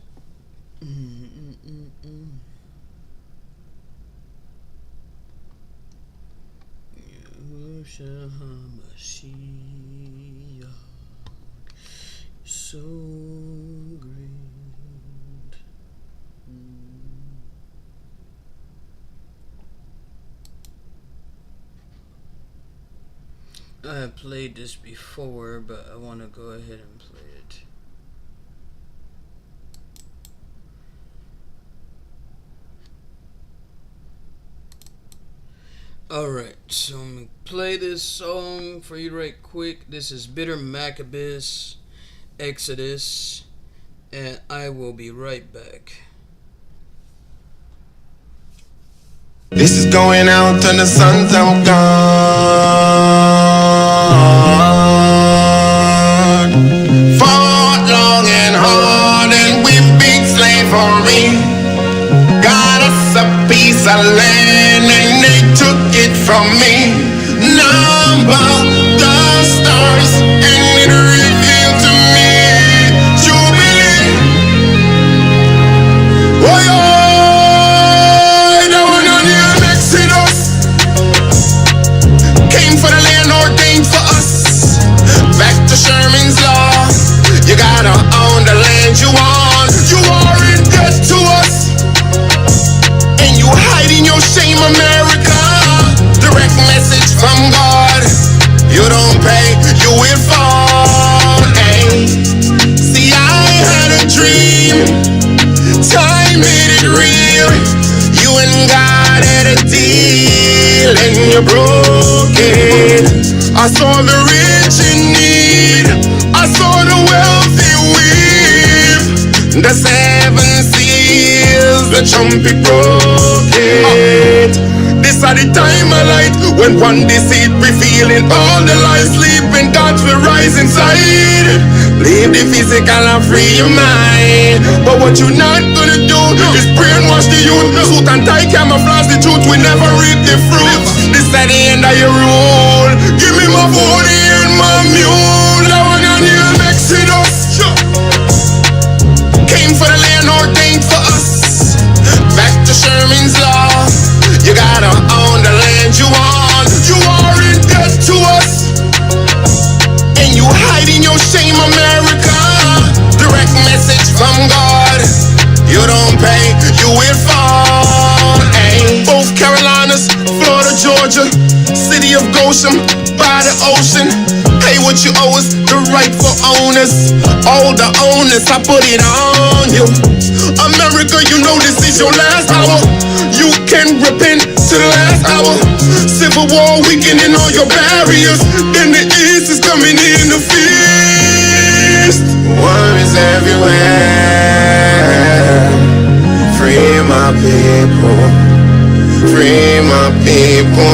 Yahusha HaMashiach, so great. I have played this before, but I want to go ahead and play it. Alright, so I'm going to play this song for you right quick. This is Bitter Maccabees, Exodus, and I will be right back. This is going out to the sons of God. Fought long and hard and with big slavery. Got us a piece of land and they took it from me. Number the stars and it revealed to me Jubilee. Oh, the one on the Exodus came for the land ordained for us. Back to Sherman's law. You gotta own the land you own. You are in debt to us. You hiding your shame, America. Direct message from God. You don't pay, you will fall. made it real. You and God had a deal and you broke it. I saw the rich in need, I saw the wealthy weep. The seven seals, the trumpet broke it. This are the time of light, when one deceit revealing all the lies sleeping, God's will rise inside. Leave the physical and free your mind. But what you not gonna do is brainwash the youth. Suit and tie camouflage the truth, we never reap the fruit. This is the end of your rule. Give me my body and my mule. I wanna new Exodus. Came for the land ordained for us. Back to Sherman's law. You gotta own the land you own. You are in debt to us, and you hiding your shame, America. Direct message from God. You don't pay, you will fall. Ay. Both Carolinas, Florida, Georgia, city of Goshen, by the ocean. Pay what you owe us, the rightful owners. All the owners, I put it on you. America, you know this is your last hour. You can repent to the last hour. Civil war weakening all your barriers. Then the east is coming in the feast. War is everywhere. Free my people. Free my people.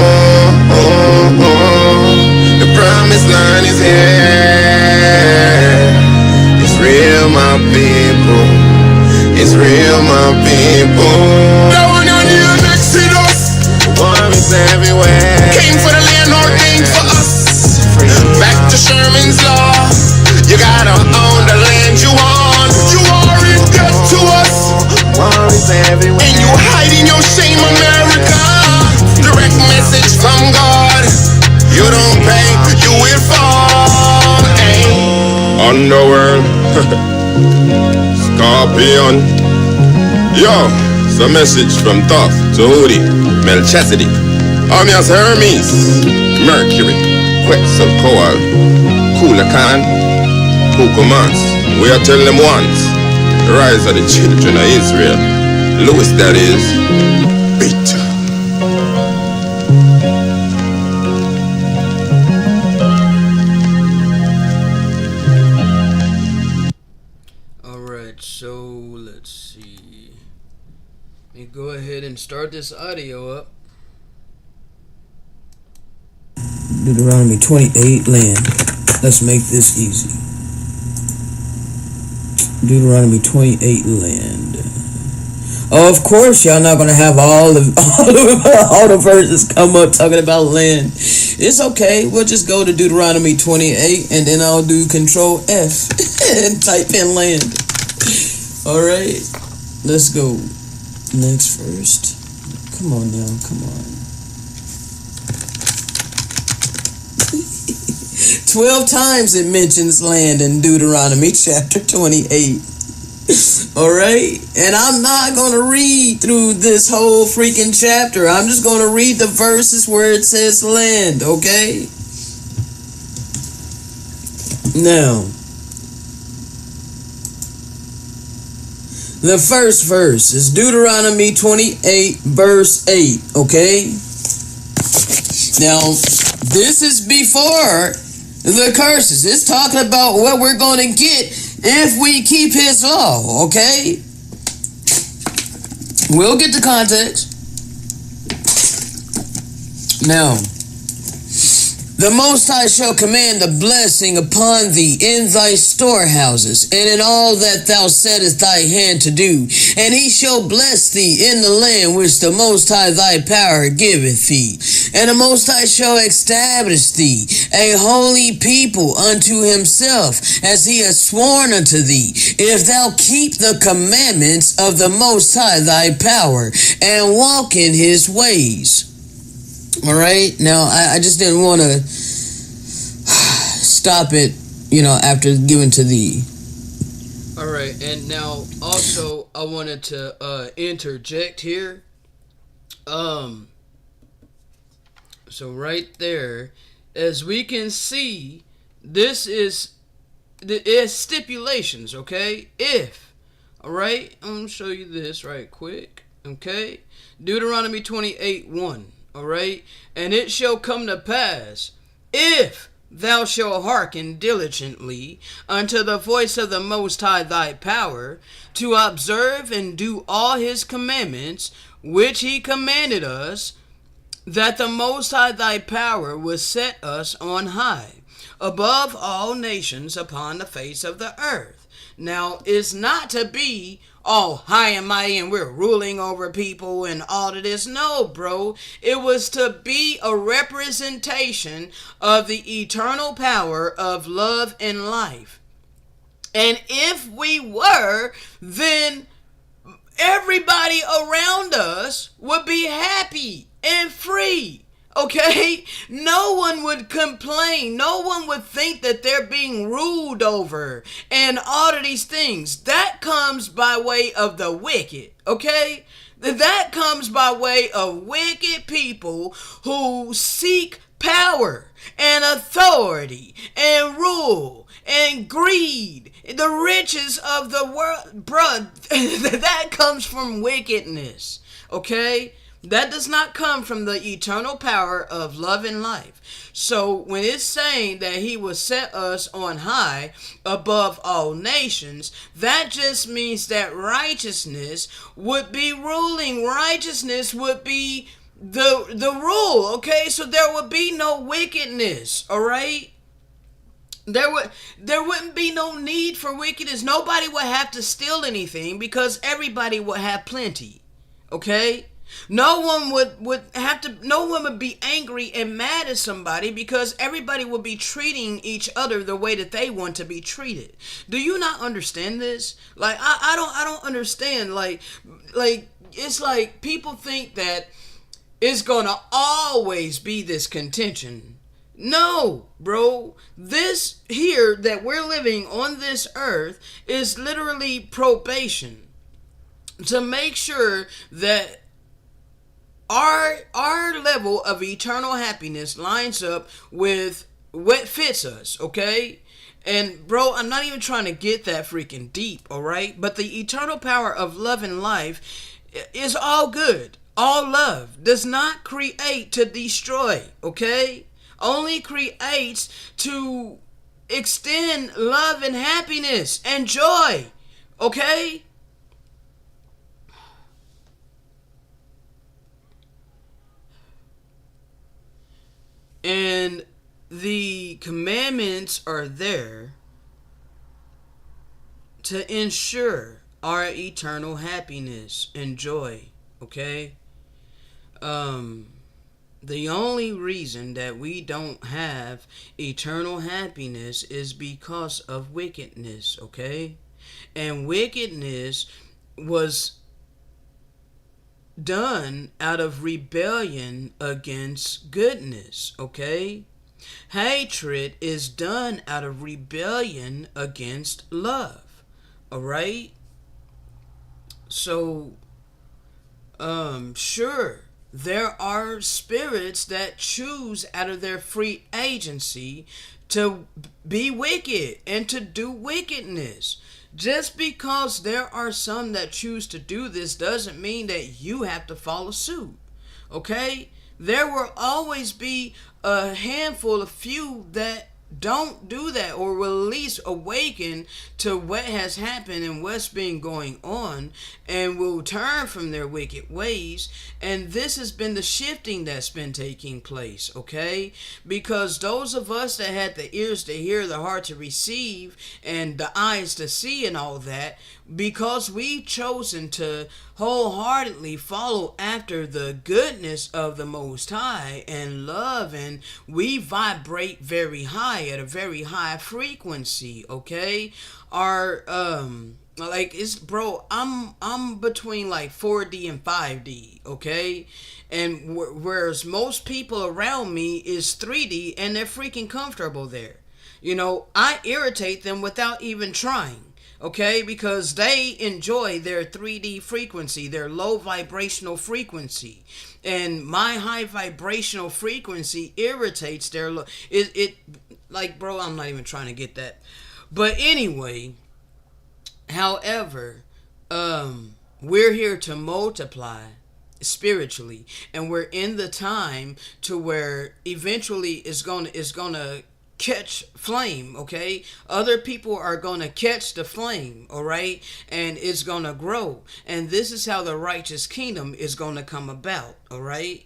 The promised land is here. It's real, my people. It's real, my people. Now we're not new Exodus. War is everywhere. Came for the land ordained for us. Back to Sherman's law. You gotta own the land you own. You are in debt to us. War is everywhere. And you hiding your shame, America. Direct message from God. You don't pay, you will fall. Ay. Underworld. Scorpion. Yo, it's a message from Thoth to Hootie, Melchizedek, Amias Hermes, Mercury, Quetzalcoatl, Kulakan, who commands. We are telling them once, the rise of the children of Israel. Louis, that is, Beta. Alright, so let's see. Let me go ahead and start this audio up. Deuteronomy 28, land. Let's make this easy. Deuteronomy 28, land. Oh, of course, y'all not gonna have all the verses come up talking about land. It's okay. We'll just go to Deuteronomy 28, and then I'll do Control F and type in land. All right, let's go. Next first. Come on now, come on. 12 times it mentions land in Deuteronomy chapter 28. Alright? And I'm not going to read through this whole freaking chapter. I'm just going to read the verses where it says land, okay? Now, the first verse is Deuteronomy 28, verse 8, okay? Now, this is before the curses. It's talking about what we're going to get if we keep his law, okay? We'll get the context. Now, the Most High shall command a blessing upon thee in thy storehouses, and in all that thou settest thy hand to do. And he shall bless thee in the land which the Most High thy power giveth thee. And the Most High shall establish thee a holy people unto himself, as he hath sworn unto thee, if thou keep the commandments of the Most High thy power, and walk in his ways. All right. Now, I just didn't want to stop it, after giving to thee. All right. And now also I wanted to interject here. So right there, as we can see, this is stipulations, okay? If, Alright, I'm going to show you this right quick. Okay? Deuteronomy 28:1. Alright? And it shall come to pass, if thou shalt hearken diligently unto the voice of the Most High thy power, to observe and do all his commandments, which he commanded us, that the Most High thy power will set us on high, above all nations upon the face of the earth. Now, it's not to be all high and mighty and we're ruling over people and all of this. No, bro. It was to be a representation of the eternal power of love and life. And if we were, then everybody around us would be happy and free. Okay? No one would complain. No one would think that they're being ruled over and all of these things. That comes by way of the wicked. Okay? That comes by way of wicked people who seek power and authority and rule and greed, the riches of the world. Bruh, that comes from wickedness. Okay? That does not come from the eternal power of love and life. So when it's saying that he will set us on high above all nations, that just means that righteousness would be ruling. Righteousness would be the rule, okay? So there would be no wickedness, all right? There wouldn't be no need for wickedness. Nobody would have to steal anything because everybody would have plenty, okay? No one would be angry and mad at somebody because everybody would be treating each other the way that they want to be treated. Do you not understand this? Like, I don't understand. Like it's like people think that it's gonna always be this contention. No, bro. This here that we're living on this earth is literally probation to make sure that our level of eternal happiness lines up with what fits us, okay? And bro, I'm not even trying to get that freaking deep, all right? But the eternal power of love and life is all good. All love does not create to destroy, okay? Only creates to extend love and happiness and joy, okay? And the commandments are there to ensure our eternal happiness and joy, okay? The only reason that we don't have eternal happiness is because of wickedness, okay? And wickedness was done out of rebellion against goodness, okay? Hatred is done out of rebellion against love, all right? So, sure, there are spirits that choose out of their free agency to be wicked and to do wickedness. Just because there are some that choose to do this doesn't mean that you have to follow suit. Okay? There will always be a handful of few that don't do that, or will at least awaken to what has happened and what's been going on, and will turn from their wicked ways. And this has been the shifting that's been taking place, okay? Because those of us that had the ears to hear, the heart to receive, and the eyes to see and all that, because we've chosen to wholeheartedly follow after the goodness of the Most High and love, and we vibrate very high at a very high frequency, okay? Our like, it's, bro, I'm between like 4D and 5D, okay? And whereas most people around me is 3D and they're freaking comfortable there. You know, I irritate them without even trying. Okay, because they enjoy their 3D frequency, their low vibrational frequency, and my high vibrational frequency irritates their low. It like, bro, I'm not even trying to get that. But anyway, however, we're here to multiply spiritually, and we're in the time to where eventually it's gonna catch flame. Okay, other people are gonna catch the flame, all right, and it's gonna grow, and this is how the righteous kingdom is gonna come about, all right.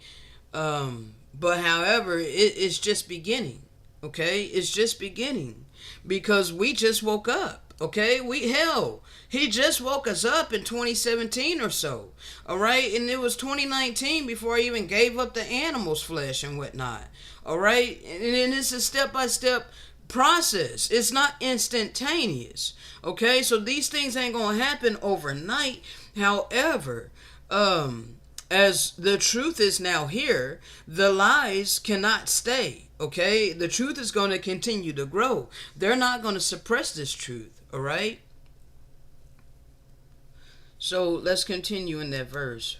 But however, it's just beginning. Okay, it's just beginning, because we just woke up. Okay, he just woke us up in 2017 or so. All right, and it was 2019 before I even gave up the animal's flesh and whatnot. All right, and it's a step-by-step process. It's not instantaneous. Okay, so these things ain't gonna happen overnight. However, as the truth is now here, the lies cannot stay. Okay, the truth is going to continue to grow. They're not going to suppress this truth. All right. So let's continue in that verse.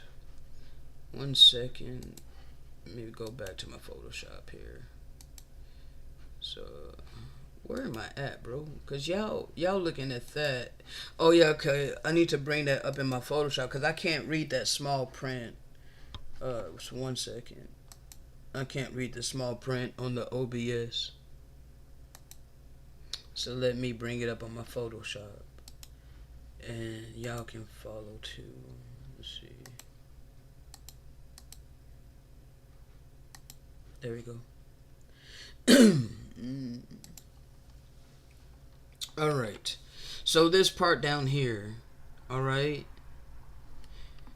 1 second. Let me go back to my Photoshop here. So where am I at, bro? Cause y'all looking at that. Oh yeah, okay. I need to bring that up in my Photoshop because I can't read that small print. So 1 second. I can't read the small print on the OBS. So let me bring it up on my Photoshop. And y'all can follow too. Let's see. There we go. Alright. So this part down here. Alright.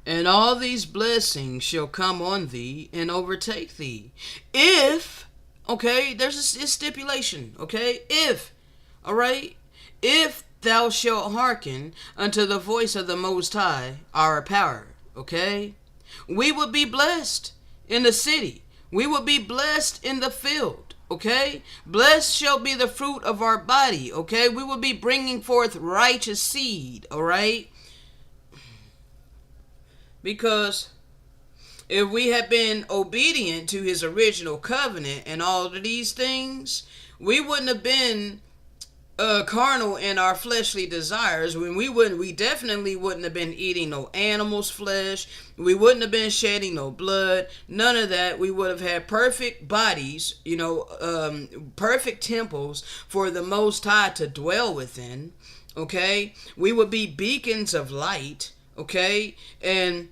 And all these blessings shall come on thee and overtake thee. If, okay, there's a stipulation, okay? If, all right? If thou shalt hearken unto the voice of the Most High, our power, okay? We will be blessed in the city. We will be blessed in the field, okay? Blessed shall be the fruit of our body, okay? We will be bringing forth righteous seed, all right? Because if we had been obedient to his original covenant and all of these things, we wouldn't have been carnal in our fleshly desires. We definitely wouldn't have been eating no animal's flesh. We wouldn't have been shedding no blood. None of that. We would have had perfect bodies, perfect temples for the Most High to dwell within. Okay, we would be beacons of light. Okay, and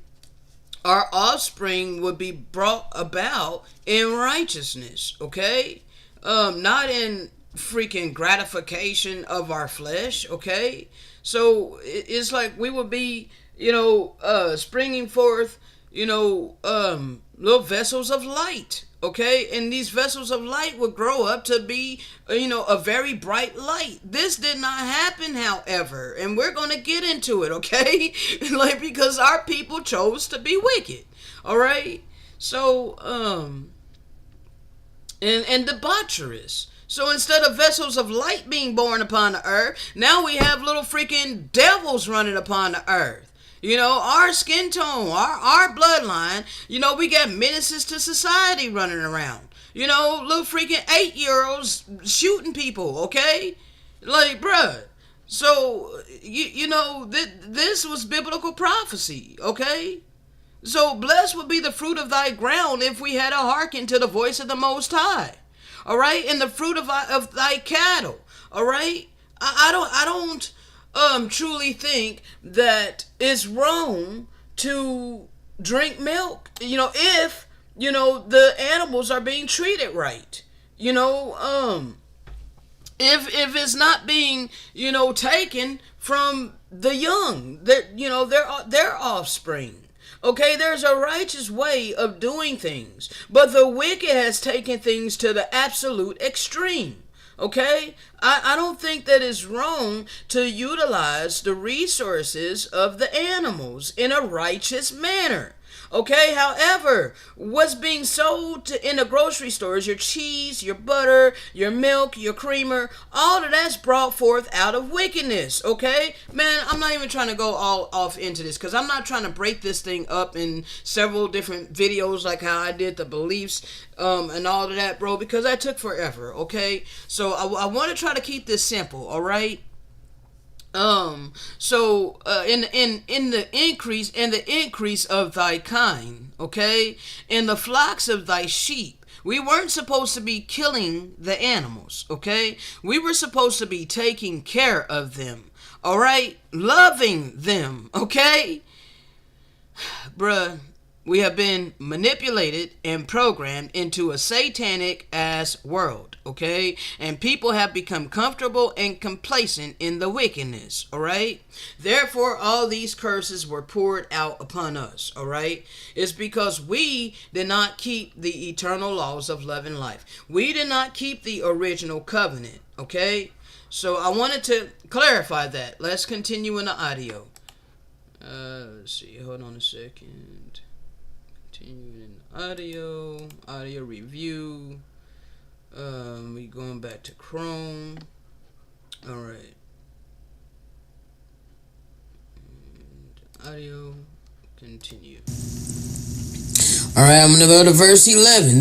our offspring would be brought about in righteousness. Okay, not in freaking gratification of our flesh. Okay, so it's like we would be, springing forth, little vessels of light. Okay, and these vessels of light would grow up to be, a very bright light. This did not happen, however, and we're going to get into it, okay? Because our people chose to be wicked, all right? So, and debaucherous. So instead of vessels of light being born upon the earth, now we have little freaking devils running upon the earth. Our skin tone, our bloodline, we got menaces to society running around. Little freaking 8-year-olds shooting people, okay? Bruh. So, this was biblical prophecy, okay? So, blessed would be the fruit of thy ground if we had a hearken to the voice of the Most High. All right? And the fruit of thy cattle. All right? I don't truly think that it's wrong to drink milk, if, the animals are being treated right, if it's not being, taken from the young, that, their offspring. Okay, there's a righteous way of doing things, but the wicked has taken things to the absolute extreme. Okay, I don't think that it's wrong to utilize the resources of the animals in a righteous manner. Okay, however, what's being sold in the grocery stores, your cheese, your butter, your milk, your creamer, all of that's brought forth out of wickedness. Okay, man, I'm not even trying to go all off into this because I'm not trying to break this thing up in several different videos like how I did the beliefs and all of that, bro, because that took forever. Okay, so I want to try to keep this simple. All right. In the increase of thy kind, okay, in the flocks of thy sheep. We weren't supposed to be killing the animals, okay? We were supposed to be taking care of them, all right? Loving them, okay? Bruh, we have been manipulated and programmed into a satanic ass world, okay? And people have become comfortable and complacent in the wickedness, all right? Therefore, all these curses were poured out upon us, all right? It's because we did not keep the eternal laws of love and life. We did not keep the original covenant, okay? So I wanted to clarify that. Let's continue in the audio. Let's see. Hold on a second. Continuing in audio review. We going back to Chrome. All right. And audio continue. All right, I'm gonna go to verse 11.